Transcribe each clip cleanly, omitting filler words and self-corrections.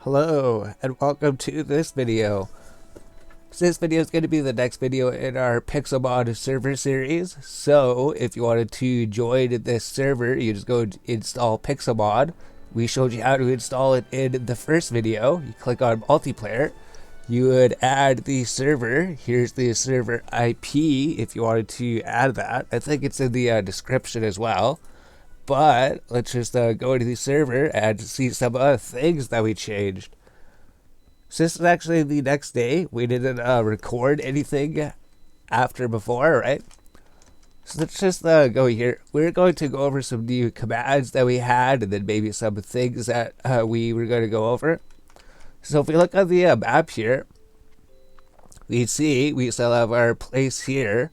Hello and welcome to this video. So this video is going to be the next video in our Pixelmon server series. So if you wanted to join this server, you just go install Pixelmon. We showed you how to install it in the first video. You click on multiplayer. You would add the server. Here's the server IP if you wanted to add that. I think it's in the description as well. But let's just go to the server and see some things that we changed. So this is actually the next day. We didn't record anything after before, right? So let's just go here. We're going to go over some new commands that we had and then maybe some things that we were going to go over. So if we look on the map here, we see we still have our place here.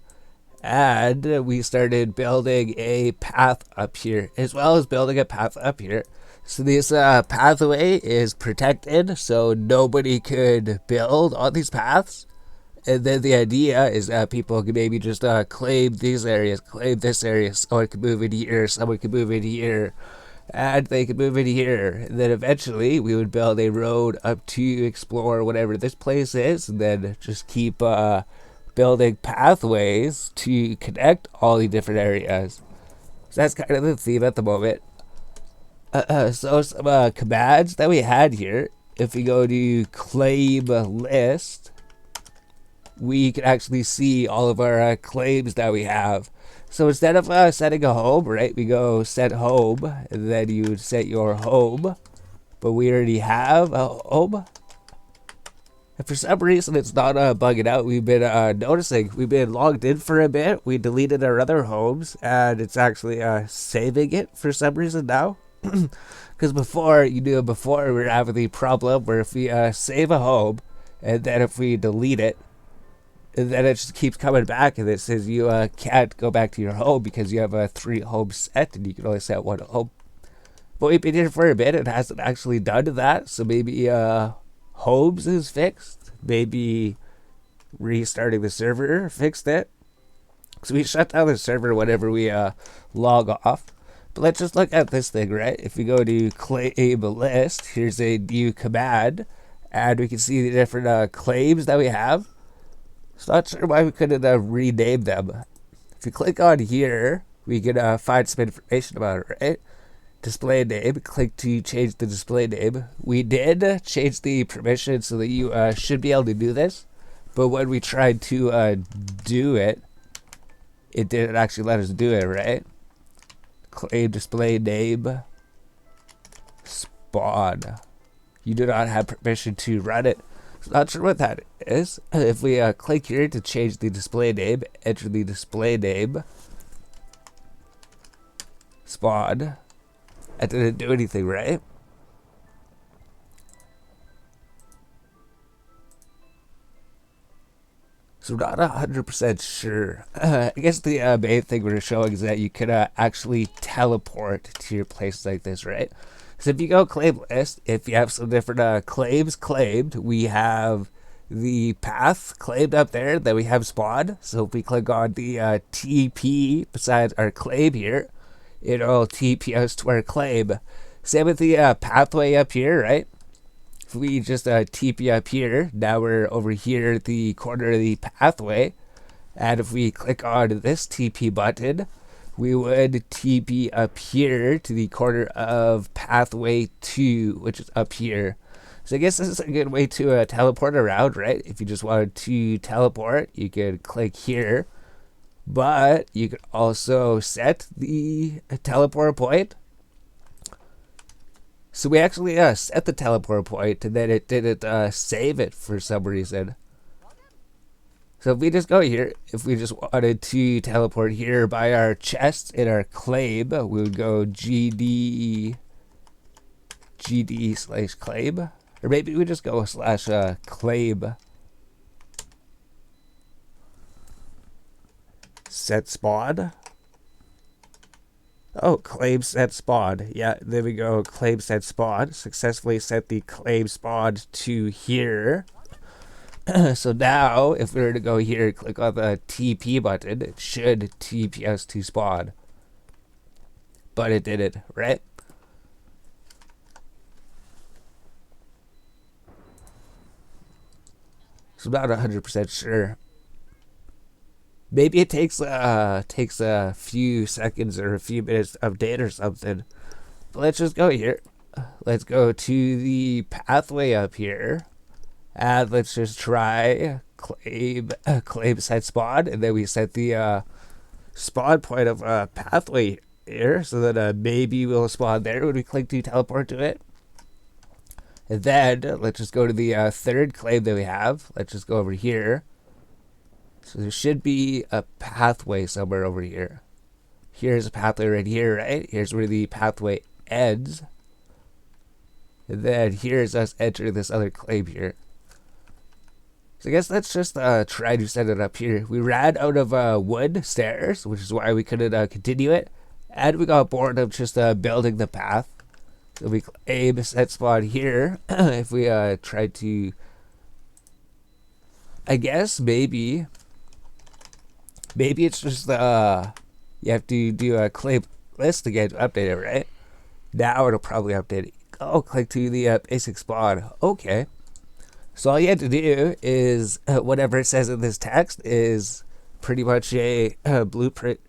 And we started building a path up here, as well as building a path up here. So this pathway is protected, so nobody could build on these paths. And then the idea is that people could maybe just claim these areas, claim this area. Someone could move in here, someone could move in here, and they could move in here. And then eventually we would build a road up to explore whatever this place is, and then just keep building pathways to connect all the different areas. So that's kind of the theme at the moment. So some commands that we had here. If we go to claim list, we can actually see all of our claims that we have. So instead of setting a home, right, we go set home, and then you would set your home. But we already have a home. And for some reason, it's not bugging out. We've been noticing. We've been logged in for a bit. We deleted our other homes, and it's actually saving it for some reason now. Because before, we were having the problem where if we save a home, and then if we delete it, and then it just keeps coming back, and it says you can't go back to your home because you have 3 homes set, and you can only set 1 home. But we've been here for a bit, and it hasn't actually done that, so maybe homes is fixed. Maybe restarting the server fixed it. So we shut down the server whenever we log off. But let's just look at this thing, right? If we go to claim list, here's a new command, and we can see the different claims that we have. So not sure why we couldn't rename them. If you click on here, we can find some information about it, right? Display name, click to change the display name. We did change the permission so that you should be able to do this, but when we tried to do it, it didn't actually let us do it, right? Claim display name, spawn. You do not have permission to run it. So not sure what that is. If we click here to change the display name, enter the display name, spawn. I didn't do anything, right? So I'm not 100% sure. I guess the main thing we're showing is that you could actually teleport to your place like this, right? So if you go claim list, if you have some different claims claimed, we have the path claimed up there that we have spawned. So if we click on the TP besides our claim here, it'll TP us to our claim. Same with the pathway up here, right? If we just TP up here, now we're over here at the corner of the pathway. And if we click on this TP button, we would TP up here to the corner of pathway 2, which is up here. So I guess this is a good way to teleport around, right? If you just wanted to teleport, you could click here. But you could also set the teleport point. So we actually set the teleport point, and then it didn't save it for some reason. So if we just go here, if we just wanted to teleport here by our chest in our claim, we would go GD / claim. Or maybe we just go / claim. Set spawn. Oh, claim set spawn. Yeah, there we go. Claim set spawn. Successfully set the claim spawn to here. So now, if we were to go here and click on the TP button, it should TP us to spawn. But it didn't, right? I'm not 100% sure. Maybe it takes a few seconds or a few minutes to update or something. But let's just go here. Let's go to the pathway up here. And let's just try claim set spawn, and then we set the spawn point of pathway here, so that maybe we'll spawn there when we click to teleport to it. And then let's just go to the third claim that we have. Let's just go over here. So there should be a pathway somewhere over here. Here's a pathway right here, right? Here's where the pathway ends. And then here's us entering this other claim here. So I guess let's just try to set it up here. We ran out of wood stairs, which is why we couldn't continue it. And we got bored of just building the path. So we claim set spawn here. If we try to... I guess maybe it's just you have to do a claim list again to update it, right? Now it'll probably update it. Oh, click to the basic spawn. Okay. So all you have to do is whatever it says in this text is pretty much a blueprint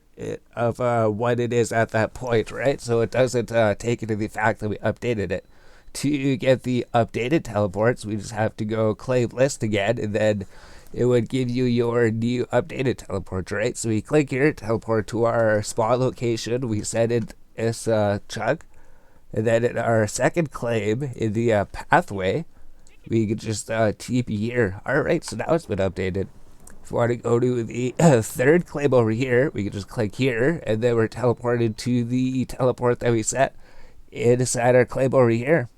of what it is at that point, right? So it doesn't take into the fact that we updated it. To get the updated teleports, we just have to go claim list again, and then it would give you your new updated teleport, right? So we click here, teleport to our spawn location. We set in this chunk, and then in our second claim in the pathway, we can just TP here. Alright, so now it's been updated. If we want to go to the third claim over here, we can just click here, and then we're teleported to the teleport that we set inside our claim over here.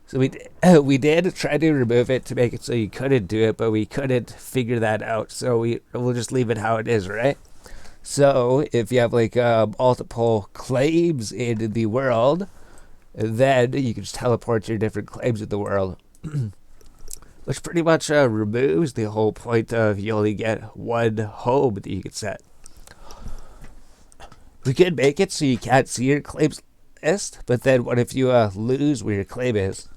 So we did try to remove it to make it so you couldn't do it, but we couldn't figure that out. So we'll just leave it how it is, right? So if you have like multiple claims in the world, then you can just teleport your different claims in the world. Which pretty much removes the whole point of you only get one home that you can set. We could make it so you can't see your claims list, but then what if you lose where your claim is?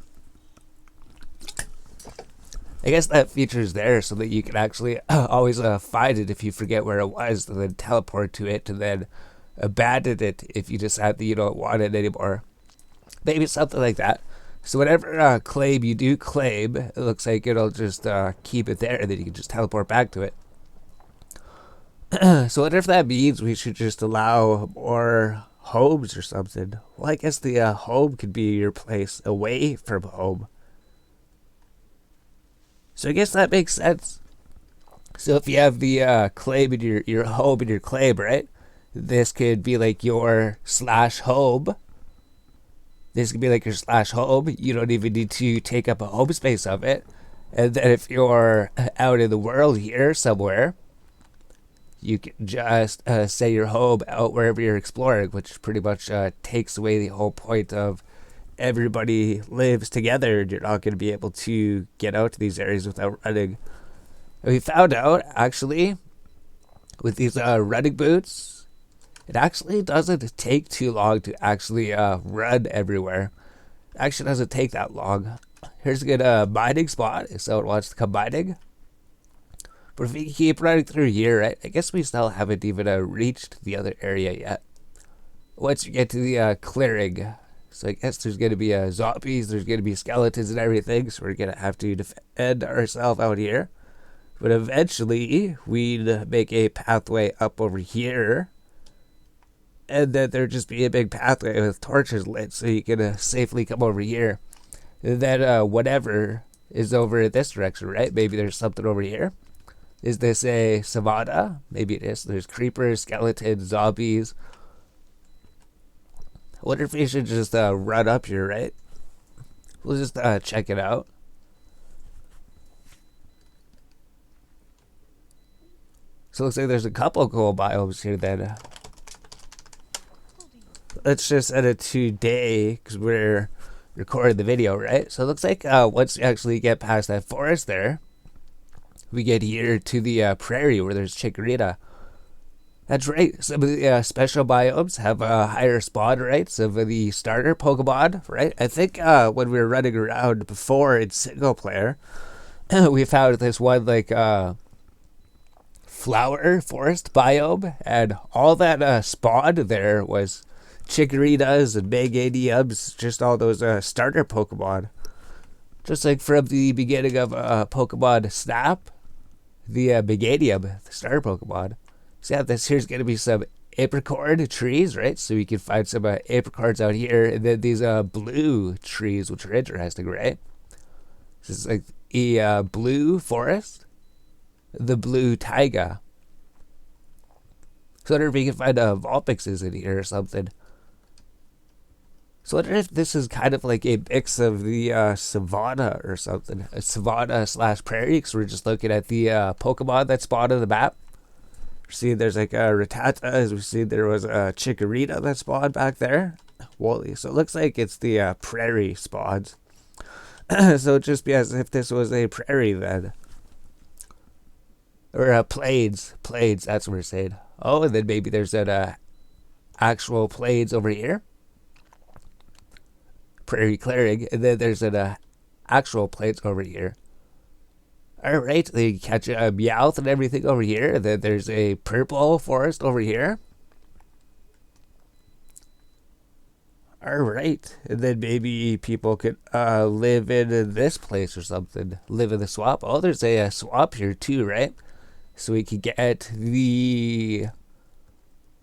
I guess that feature is there so that you can actually always find it if you forget where it was, and then teleport to it, and then abandon it if you decide that you don't want it anymore. Maybe something like that. So whatever claim you do claim, it looks like it'll just keep it there, and then you can just teleport back to it. So what if that means we should just allow more homes or something? Well, I guess the home could be your place away from home. So I guess that makes sense. So if you have the claim in your home in your claim, right? This could be like your /home. This could be like your /home. You don't even need to take up a home space of it. And then if you're out in the world here somewhere, you can just say your home out wherever you're exploring, which pretty much takes away the whole point of everybody lives together. You're not going to be able to get out to these areas without running. And we found out, actually, with these running boots, it actually doesn't take too long to actually run everywhere. It actually doesn't take that long. Here's a good mining spot if someone wants to come mining. But if we keep running through here, right, I guess we still haven't even reached the other area yet. Once you get to the clearing, so I guess there's going to be zombies, there's going to be skeletons and everything, so we're going to have to defend ourselves out here. But eventually, we'd make a pathway up over here, and then there'd just be a big pathway with torches lit, so you can safely come over here. And then whatever is over in this direction, right? Maybe there's something over here. Is this a savanna? Maybe it is. There's creepers, skeletons, zombies. I wonder if we should just run up here, right? We'll just check it out. So it looks like there's a couple cool biomes here then. Let's just set it to day, because we're recording the video, right? So it looks like once we actually get past that forest there, we get here to the prairie where there's chikorita. That's right. Some of the special biomes have higher spawn rates of the starter Pokemon, right? I think when we were running around before in single player, we found this one like flower forest biome, and all that spawned there was Chikorritas and Meganiums, just all those starter Pokemon. Just like from the beginning of Pokemon Snap, the Meganium, the starter Pokemon. So yeah, this here's going to be some apricorn trees, right? So we can find some apricorns out here, and then these blue trees, which are interesting, right? This is like a blue forest, the blue taiga. So I wonder if we can find Vulpixes in here or something. So I wonder if this is kind of like a mix of the savanna or something. A savanna slash prairie, because we're just looking at the Pokemon that spawned on the map. See, there's like a Rattata, as we see there was a Chikorita that spawned back there. Wooly. So it looks like it's the prairie spawns. So it'd just be as if this was a prairie then. Or plains. Plains, that's what we're saying. Oh, and then maybe there's an actual plains over here. Prairie clearing. And then there's an actual plains over here. Alright, they catch a Meowth and everything over here. And then there's a purple forest over here. Alright, and then maybe people could live in this place or something. Live in the swamp. Oh, there's a swamp here too, right? So we could get the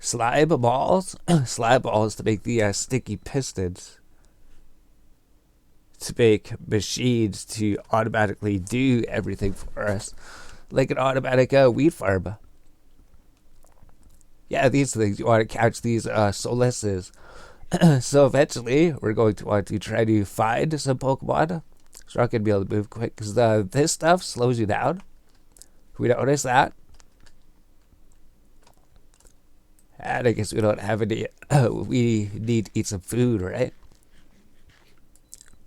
slime balls. Slime balls to make the sticky pistons. To make machines to automatically do everything for us, like an automatic wheat farm. Yeah, these things, you want to catch these Solises. So eventually we're going to want to try to find some Pokemon. So I'm not going to be able to move quick because this stuff slows you down. We notice that. And I guess we don't have any. We need to eat some food, right?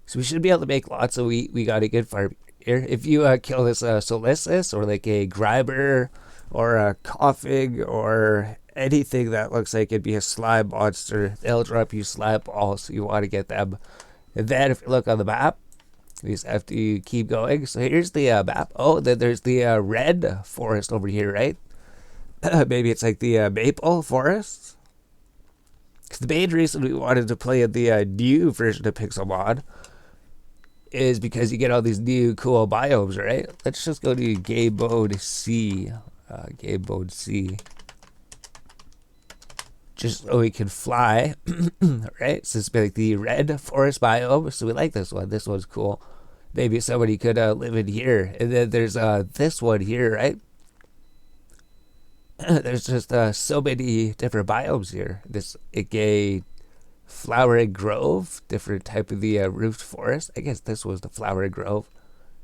So we should be able to make lots of wheat. We got a good farm here. If you kill this Solisis or like a Grimer or a Coughing or anything that looks like it'd be a slime monster, they'll drop you slime balls, so you want to get them. And then if you look on the map, you just have to keep going. So here's the map. Oh, then there's the red forest over here, right? Maybe it's like the maple forest. Because the main reason we wanted to play in the new version of Pixelmon is because you get all these new cool biomes, right? Let's just go to game mode C. Game mode C. Just so we can fly, right? So it's like the red forest biome. So we like this one. This one's cool. Maybe somebody could live in here. And then there's this one here, right? There's just so many different biomes here. This ingame flowering grove, different type of the roofed forest. I guess this was the flowering grove.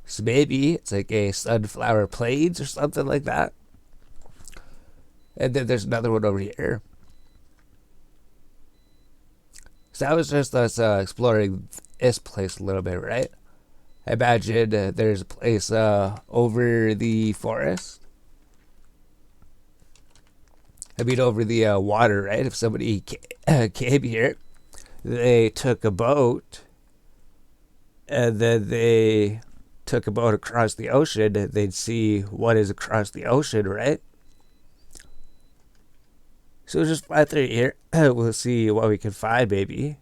So maybe it's like a sunflower plains or something like that. And then there's another one over here. So that was just us exploring this place a little bit, right? I imagine there's a place over the forest. I mean, over the water, right? If somebody came here, they took a boat, and then they took a boat across the ocean, they'd see what is across the ocean, right? So just fly through here. We'll see what we can find, maybe.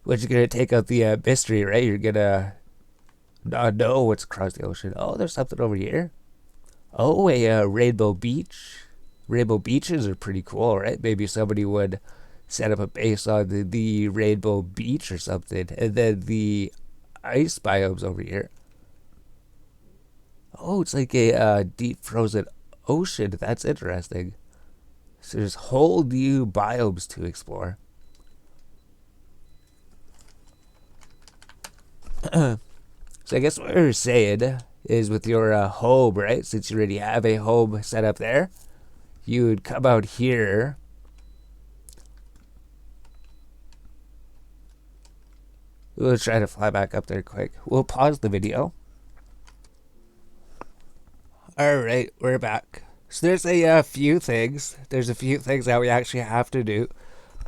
But you're going to take out the mystery, right? You're going to not know what's across the ocean. Oh, there's something over here. Oh, a rainbow beach. Rainbow beaches are pretty cool, right? Maybe somebody would set up a base on the rainbow beach or something. And then the ice biomes over here. Oh, it's like a deep frozen ocean. That's interesting. So there's whole new biomes to explore. So I guess what we're saying is with your home, right? Since you already have a home set up there, you would come out here. We'll try to fly back up there quick. We'll pause the video. Alright, we're back. So there's a few things. There's a few things that we actually have to do.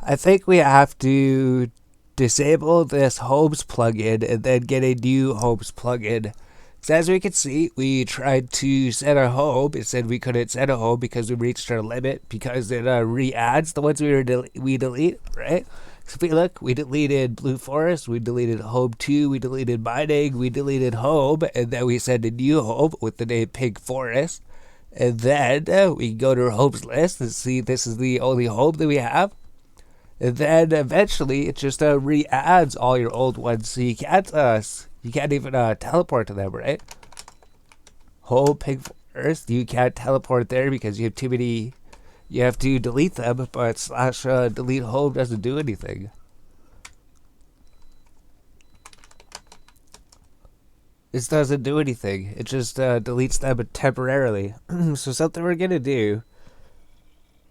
I think we have to disable this Homes plugin and then get a new Homes plugin. So as we can see, we tried to set a home. It said we couldn't set a home because we reached our limit because it re-adds the ones we delete, right? So if we look, we deleted Blue Forest, we deleted Home 2, we deleted Mining, we deleted Home, and then we set a new home with the name Pink Forest. And then we go to our homes list and see this is the only home that we have. And then eventually it just re-adds all your old ones, so you can't even teleport to them, right? Home Pink Forest, you can't teleport there because you have too many. You have to delete them, but slash delete home doesn't do anything. This doesn't do anything. It just deletes them temporarily. So something we're gonna do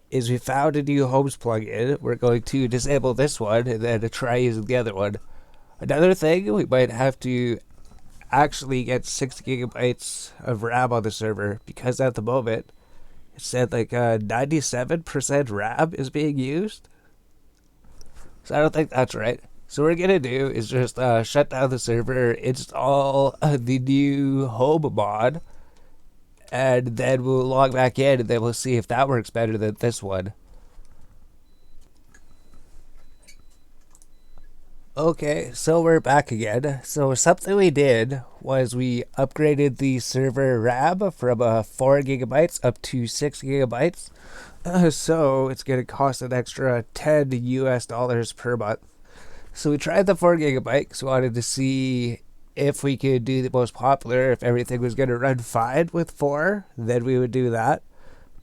is we found a new homes plugin. We're going to disable this one and then try using the other one. Another thing, we might have to actually get 6 gigabytes of RAM on the server because at the moment it said like 97% RAM is being used. So I don't think that's right. So what we're gonna do is just shut down the server, install the new home mod, and then we'll log back in and then we'll see if that works better than this one. Okay, so we're back again. So something we did was we upgraded the server RAM from 4 gigabytes up to 6 gigabytes. So it's going to cost an extra $10 US per month. So we tried the 4 gigabyte because we wanted to see if we could do the most popular. If everything was going to run fine with 4, then we would do that.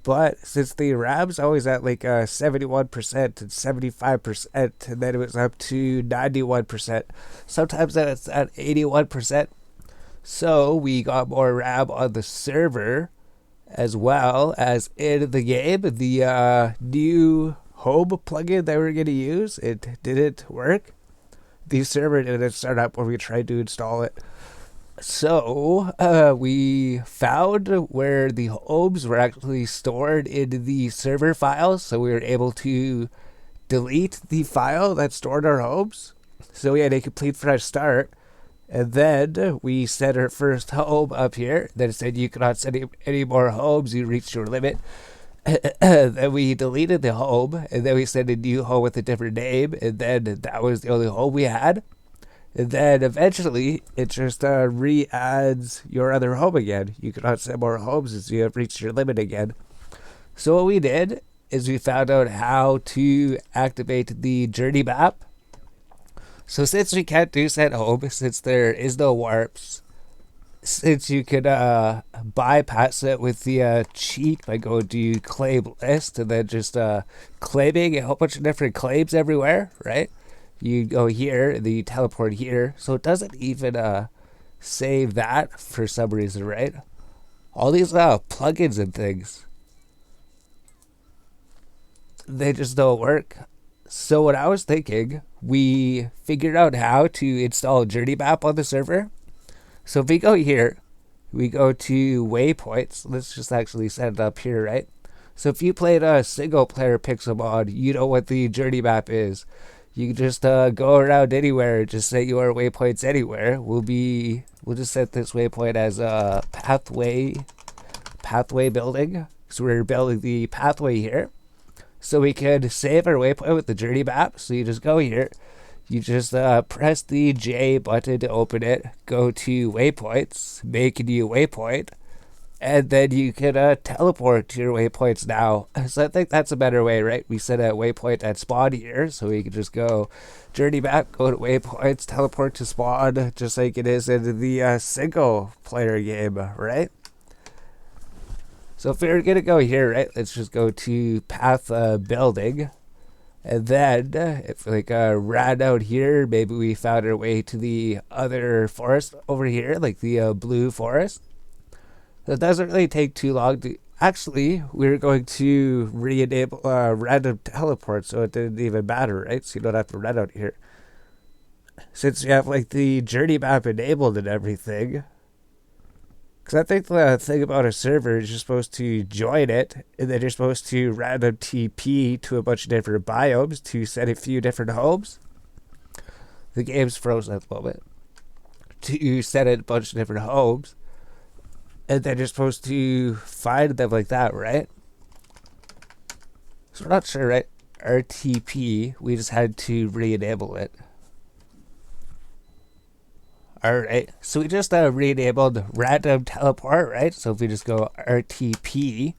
But since the RAM's always at like 71% and 75%, and then it was up to 91%, sometimes it's at 81%. So we got more RAM on the server as well as in the game. The new home plugin that we're going to use, it didn't work. The server didn't start up when we tried to install it. So, we found where the homes were actually stored in the server files, so we were able to delete the file that stored our homes. So we had a complete fresh start. And then we set our first home up here. Then it said you cannot set any more homes, you reached your limit. Then we deleted the home, and then we set a new home with a different name, and then that was the only home we had. And then eventually, it just re-adds your other home again. You cannot set more homes as you have reached your limit again. So what we did is we found out how to activate the journey map. So since we can't do set home, since there is no warps, since you could bypass it with the cheat by going to claim list and then just claiming a whole bunch of different claims everywhere, right? You go here and then you teleport here, so it doesn't even save that for some reason, right? All these plugins and things, they just don't work. So what I was thinking, we figured out how to install Journey Map on the server. So if we go here, we go to waypoints. Let's just actually set it up here, right? So if you played a single player Pixelmon, you know what the Journey Map is. You can just go around anywhere, just set your waypoints anywhere. We'll just set this waypoint as a pathway building. So we're building the pathway here. So we could save our waypoint with the journey map. So you just go here. You just press the J button to open it. Go to waypoints. Make a new waypoint. And then you can teleport to your waypoints now. So I think that's a better way, right? We set a waypoint at spawn here. So we can just go journey map, go to waypoints, teleport to spawn. Just like it is in the single player game, right? So if we're gonna go here, right, let's just go to path building, and then if we ran out here, maybe we found our way to the other forest over here, like the blue forest. So it doesn't really take too long to. Actually, we're going to re-enable random teleport, so it didn't even matter, right? So you don't have to run out here. Since you have like the journey map enabled and everything. Because I think the thing about a server is you're supposed to join it, and then you're supposed to random TP to a bunch of different biomes to set a few different homes. The game's frozen at the moment. To set a bunch of different homes, and then you're supposed to find them like that, right? So we're not sure, right? RTP, we just had to re-enable it. Alright, so we just re-enabled random teleport, right? So if we just go RTP,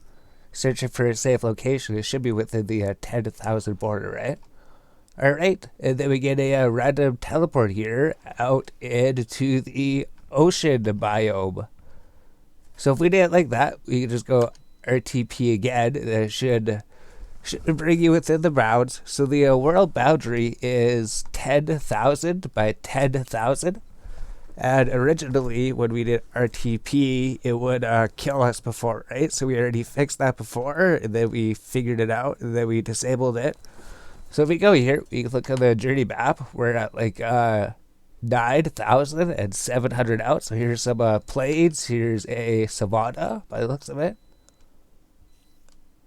searching for a safe location, it should be within the 10,000 border, right? Alright, and then we get a random teleport here out into the ocean biome. So if we did it like that, we can just go RTP again, and it should bring you within the bounds. So the world boundary is 10,000 by 10,000. And originally, when we did RTP, it would kill us before, right? So we already fixed that before, and then we figured it out, and then we disabled it. So if we go here, we look at the journey map. We're at like 9,700 out. So here's some plains. Here's a savanna by the looks of it.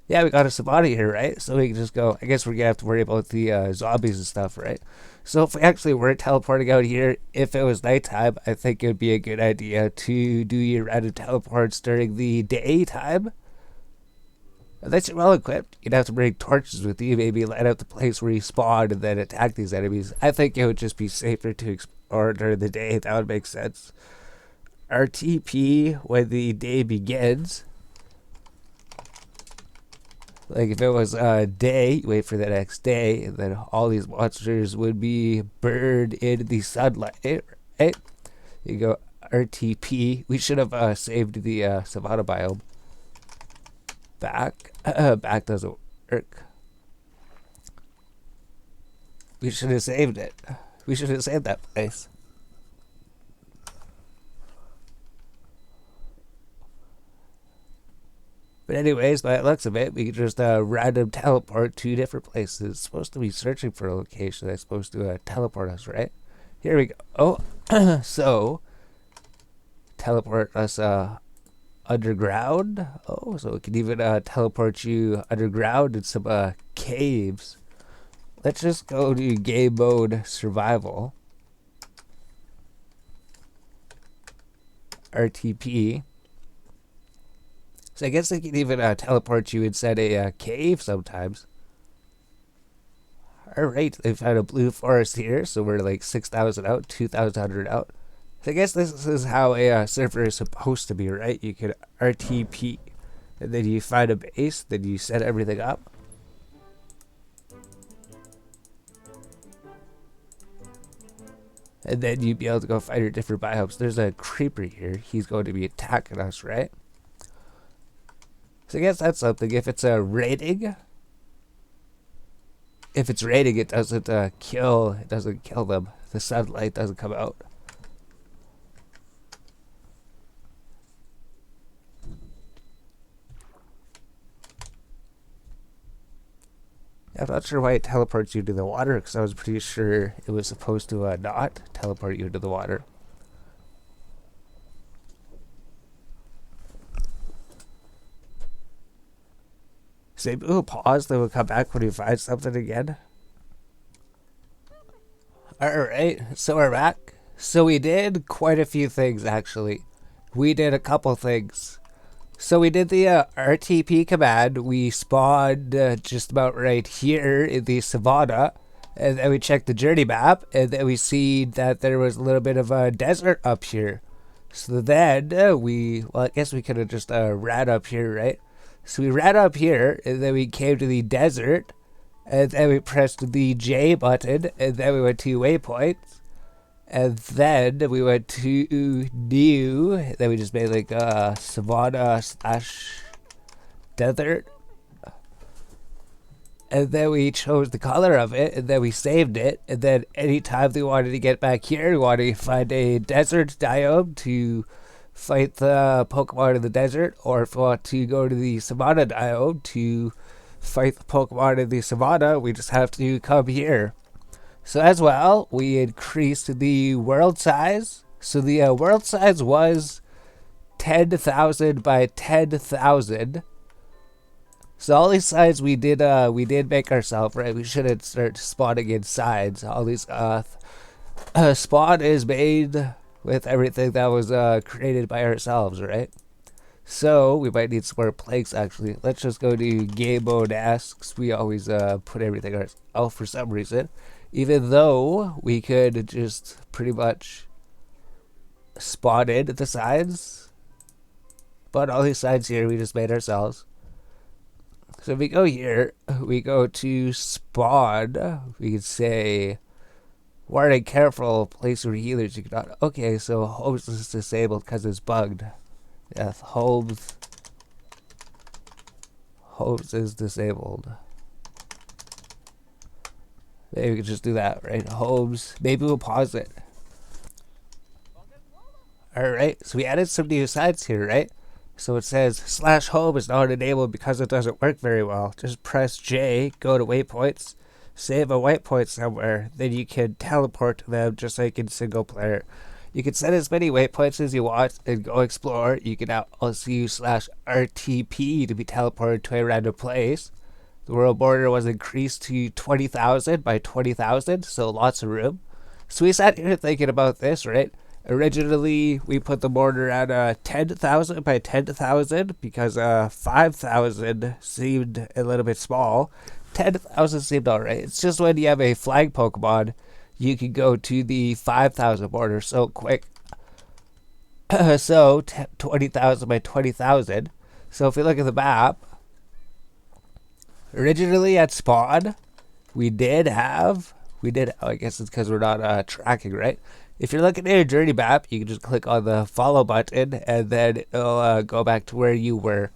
Yeah, we got a savanna here, right? So we can just go. I guess we're gonna have to worry about the zombies and stuff, right? So if we actually were teleporting out here, if it was nighttime, I think it would be a good idea to do your random teleports during the daytime. Unless you're well equipped, you'd have to bring torches with you, maybe light up the place where you spawn and then attack these enemies. I think it would just be safer to explore during the day. That would make sense. RTP when the day begins. Like if it was a day, you wait for the next day, and then all these monsters would be burned in the sunlight, right? You go RTP. We should have saved the savanna biome. Back. Back doesn't work. We should have saved it. We should have saved that place. But anyways, by the looks of it, we can just random teleport to different places. It's supposed to be searching for a location that's supposed to teleport us, right? Here we go. Oh, so teleport us underground. Oh, so it can even teleport you underground in some caves. Let's just go to game mode survival. RTP. So I guess they can even teleport you inside a cave sometimes. Alright, they found a blue forest here, so we're like 6,000 out, 2,100 out. So I guess this is how a server is supposed to be, right? You can RTP, and then you find a base, then you set everything up. And then you'd be able to go find your different biomes. There's a creeper here. He's going to be attacking us, right? So I guess that's something. If it's a rating, it doesn't kill. It doesn't kill them. The sunlight doesn't come out. I'm not sure why it teleports you to the water, because I was pretty sure it was supposed to not teleport you to the water. So maybe we'll pause, then we'll come back when we find something again. Alright, so we're back. So we did quite a few things, actually. We did a couple things. So we did the RTP command. We spawned just about right here in the savanna. And then we checked the journey map. And then we see that there was a little bit of a desert up here. So then well, I guess we could have just ran up here, right? So we ran up here, and then we came to the desert, and then we pressed the J button, and then we went to waypoints, and then we went to new, then we just made like a savanna / desert, and then we chose the color of it, and then we saved it, and then anytime we wanted to get back here, we wanted to find a desert biome to fight the Pokemon in the desert, or if we want to go to the savanna biome to fight the Pokemon in the savanna, we just have to come here. So as well, we increased the world size. So the world size was 10,000 by 10,000. So all these sides we did make ourselves, right? We shouldn't start spawning in sides. All these spawn is made with everything that was created by ourselves, right? So we might need some more planks actually. Let's just go to game mode asks. We always put everything ourselves for some reason. Even though we could just pretty much spawn in the sides. But all these sides here we just made ourselves. So if we go here, we go to spawn. We could say warning, careful, place your healers. You cannot. Okay, so homes is disabled because it's bugged. Yes, homes is disabled. Maybe we could just do that, right? Homes. Maybe we'll pause it. Alright, so we added some new sides here, right? So it says /home is not enabled because it doesn't work very well. Just press J, go to waypoints, save a waypoint somewhere, then you can teleport to them just like in single player. You can set as many waypoints as you want and go explore. You can now also use /RTP to be teleported to a random place. The world border was increased to 20,000 by 20,000, so lots of room. So we sat here thinking about this, right? Originally, we put the border at 10,000 by 10,000 because 5,000 seemed a little bit small. 10,000 seemed alright. It's just when you have a flag Pokemon, you can go to the 5,000 border so quick. So 20,000 by 20,000. So if we look at the map, originally at spawn, I guess it's because we're not tracking, right? If you're looking at your journey map, you can just click on the follow button and then it'll go back to where you were.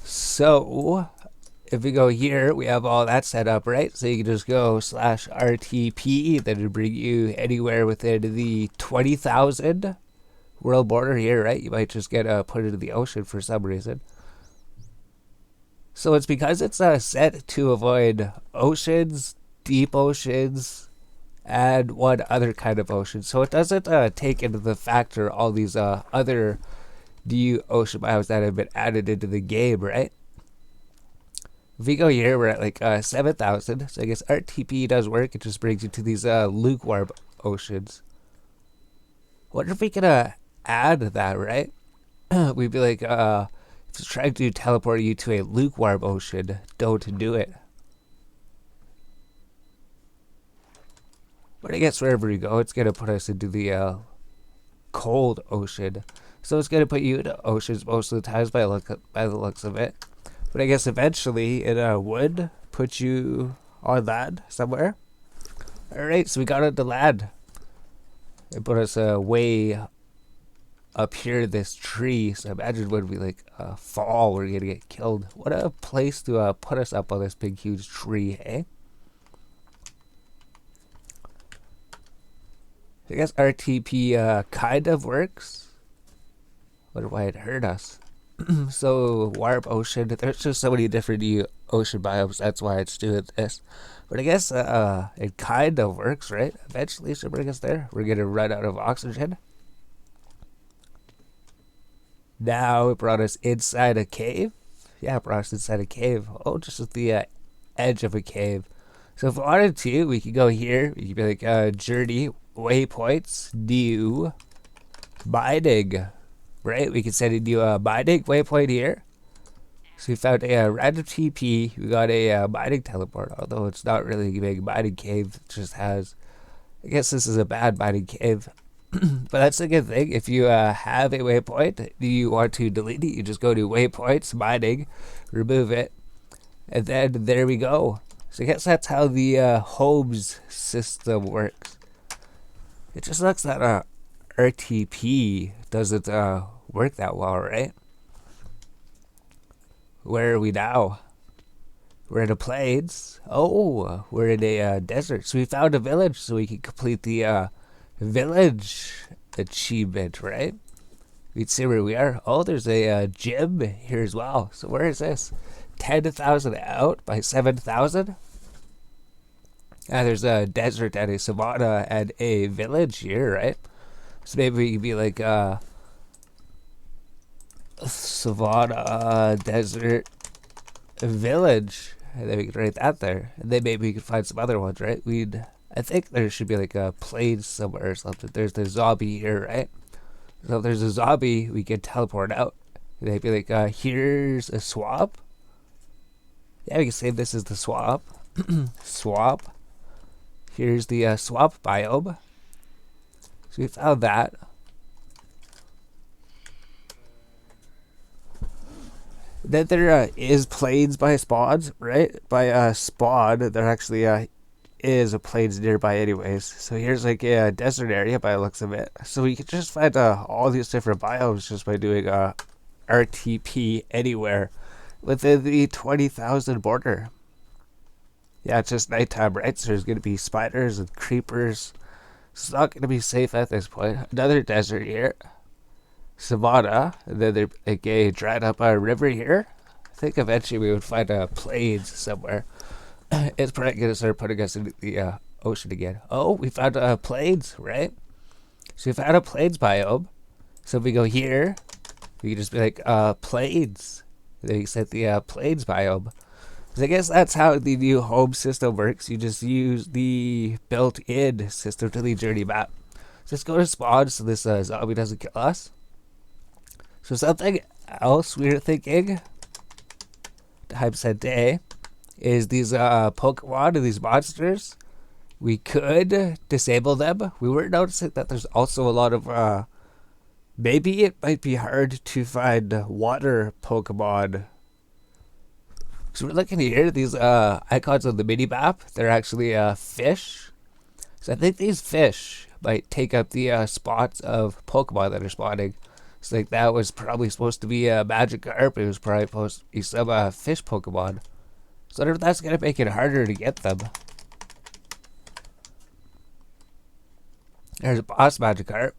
So if we go here, we have all that set up, right? So you can just go /RTP, then it'll bring you anywhere within the 20,000 world border here, right? You might just get put into the ocean for some reason. So it's because it's set to avoid oceans, deep oceans, and one other kind of ocean. So it doesn't take into the factor all these other new ocean biomes that have been added into the game, right? If we go here, we're at like 7,000. So I guess RTP does work. It just brings you to these lukewarm oceans. Wonder if we could add that, right? We'd be like, if it's trying to teleport you to a lukewarm ocean, don't do it. But I guess wherever you go, it's going to put us into the cold ocean. So it's going to put you into oceans most of the times by the looks of it. But I guess eventually it would put you on land somewhere. Alright, so we got into land. It put us way up here in this tree. So imagine when we like fall, we're going to get killed. What a place to put us up on this big huge tree, eh? I guess RTP kind of works. Wonder why it hurt us. So warp ocean, there's just so many different new ocean biomes. That's why it's doing this. But I guess it kind of works, right? Eventually, it should bring us there. We're gonna run out of oxygen. Now it brought us inside a cave. Yeah, it brought us inside a cave. Oh, just at the edge of a cave. So if we wanted to, we could go here. We could be like journey waypoints, new mining, right? We could set a new mining waypoint here. So we found a random TP. We got a mining teleport, although it's not really a big mining cave. It just has, I guess this is a bad mining cave. But that's a good thing. If you have a waypoint, you want to delete it, you just go to waypoints, mining, remove it, and then there we go. So I guess that's how the homes system works. It just sucks that RTP doesn't work that well, right? Where are we now? We're in the plains. Oh, we're in a desert. So we found a village, so we can complete the village achievement, right? We'd see where we are. Oh, there's a gym here as well. So where is this? 10,000 out by 7,000? There's a desert and a savanna and a village here, right? So maybe we could be like, Savannah Desert Village. And then we could write that there. And then maybe we could find some other ones, right? I think there should be like a plane somewhere or something. There's the zombie here, right? So if there's a zombie, we can teleport out. They'd be like, here's a swamp. Yeah, we can say this is the swamp. Swamp. Here's the swamp biome. So we found that. Then there is plains by spawns, right? By spawn, there actually is a plains nearby anyways. So here's like a desert area by the looks of it. So we could just find all these different biomes just by doing RTP anywhere within the 20,000 border. Yeah, it's just nighttime, right? So there's going to be spiders and creepers. It's not going to be safe at this point. Another desert here. Savannah. And then there's like a dried up river here. I think eventually we would find a plains somewhere. It's probably going to start putting us into the ocean again. Oh, we found plains, right? So we found a plains biome. So if we go here, we can just be like, plains. Then you set the plains biome. So I guess that's how the new home system works. You just use the built-in system to the journey map. So let's go to spawn so this zombie doesn't kill us. So something else we were thinking, times a day, is these Pokemon and these monsters. We could disable them. We were noticing that there's also a lot of, maybe it might be hard to find water Pokemon. So we're looking here, these icons on the mini map, they're actually fish. So I think these fish might take up the spots of Pokemon that are spawning. So like that was probably supposed to be a Magikarp. It was probably supposed to be some fish Pokemon. So I wonder if that's going to make it harder to get them. There's a boss Magikarp.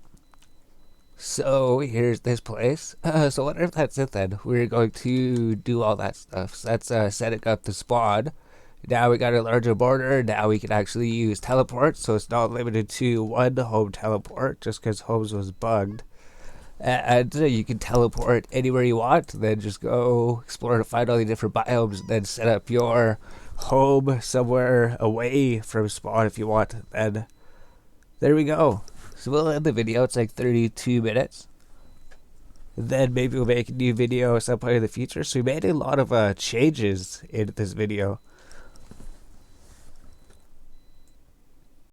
So here's this place. So I wonder if that's it then. We're going to do all that stuff. So that's setting up the spawn. Now we got a larger border. Now we can actually use teleport. So it's not limited to one home teleport just because homes was bugged. And you can teleport anywhere you want. Then just go explore to find all the different biomes. Then set up your home somewhere away from spawn if you want. And there we go. So we'll end the video. It's like 32 minutes. Then maybe we'll make a new video at some point in the future. So we made a lot of changes in this video.